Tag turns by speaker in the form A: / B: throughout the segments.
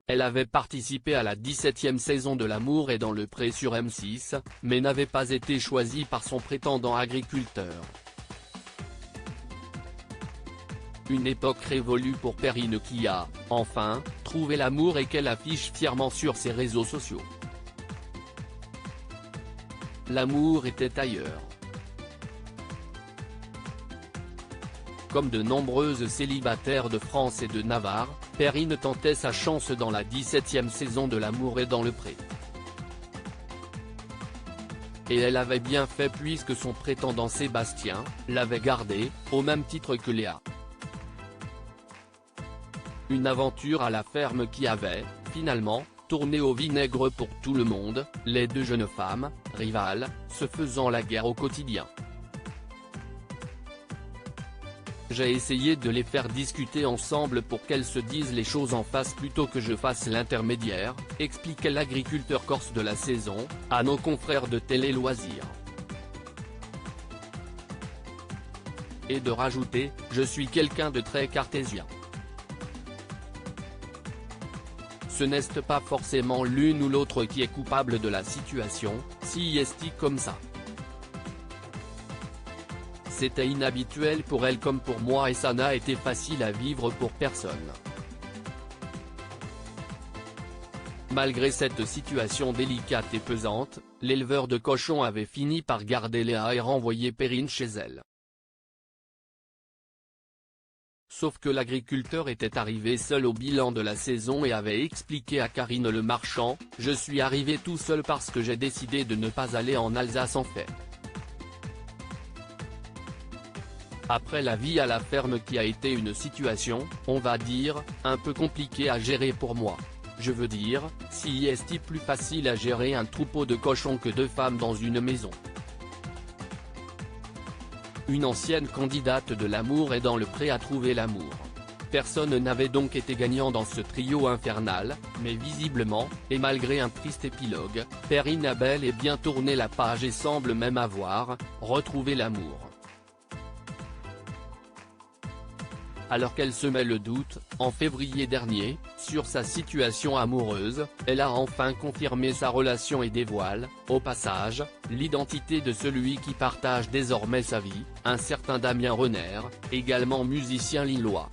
A: Elle avait participé à la 17e saison de L'amour est dans le pré sur M6, mais n'avait pas été choisie par son prétendant agriculteur. Une époque révolue pour Perrine qui a, enfin, trouvé l'amour et qu'elle affiche fièrement sur ses réseaux sociaux. L'amour était ailleurs. Comme de nombreuses célibataires de France et de Navarre, Perrine tentait sa chance dans la 17e saison de L'amour est dans le pré. Et elle avait bien fait puisque son prétendant Sébastien l'avait gardée, au même titre que Léa. Une aventure à la ferme qui avait, finalement, tourné au vinaigre pour tout le monde, les deux jeunes femmes, rivales, se faisant la guerre au quotidien. J'ai essayé de les faire discuter ensemble pour qu'elles se disent les choses en face plutôt que je fasse l'intermédiaire, expliquait l'agriculteur corse de la saison, à nos confrères de Télé Loisirs. Et de rajouter, je suis quelqu'un de très cartésien. Ce n'est pas forcément l'une ou l'autre qui est coupable de la situation, si est comme ça. C'était inhabituel pour elle comme pour moi et ça n'a été facile à vivre pour personne. Malgré cette situation délicate et pesante, l'éleveur de cochons avait fini par garder Léa et renvoyer Perrine chez elle. Sauf que l'agriculteur était arrivé seul au bilan de la saison et avait expliqué à Karine Le Marchand, « Je suis arrivé tout seul parce que j'ai décidé de ne pas aller en Alsace en fait. » Après la vie à la ferme qui a été une situation, on va dire, un peu compliquée à gérer pour moi. Je veux dire, si est plus facile à gérer un troupeau de cochons que deux femmes dans une maison. Une ancienne candidate de L'amour est dans le pré a trouvé l'amour. Personne n'avait donc été gagnant dans ce trio infernal, mais visiblement, et malgré un triste épilogue, Perrine a bel et bien tourné la page et semble même avoir retrouvé l'amour. Alors qu'elle semait le doute, en février dernier, sur sa situation amoureuse, elle a enfin confirmé sa relation et dévoile, au passage, l'identité de celui qui partage désormais sa vie, un certain Damien Renner, également musicien lillois.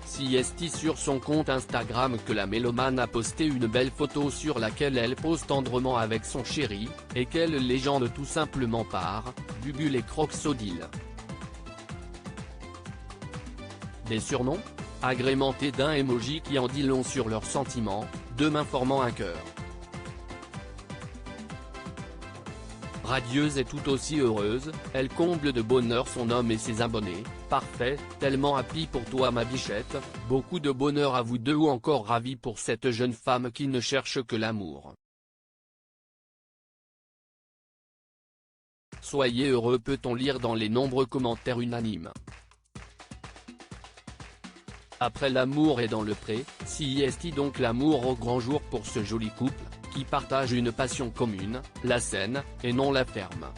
A: Si est sur son compte Instagram que la mélomane a posté une belle photo sur laquelle elle pose tendrement avec son chéri, et quelle légende tout simplement par, Bubule et Croxodile. Des surnoms, agrémentés d'un emoji qui en dit long sur leurs sentiments, deux mains formant un cœur. Radieuse et tout aussi heureuse, elle comble de bonheur son homme et ses abonnés, parfait, tellement happy pour toi ma bichette, beaucoup de bonheur à vous deux ou encore ravi pour cette jeune femme qui ne cherche que l'amour. Soyez heureux peut-on lire dans les nombreux commentaires unanimes. Après L'amour est dans le pré, si est donc l'amour au grand jour pour ce joli couple, qui partage une passion commune, la scène, et non la ferme.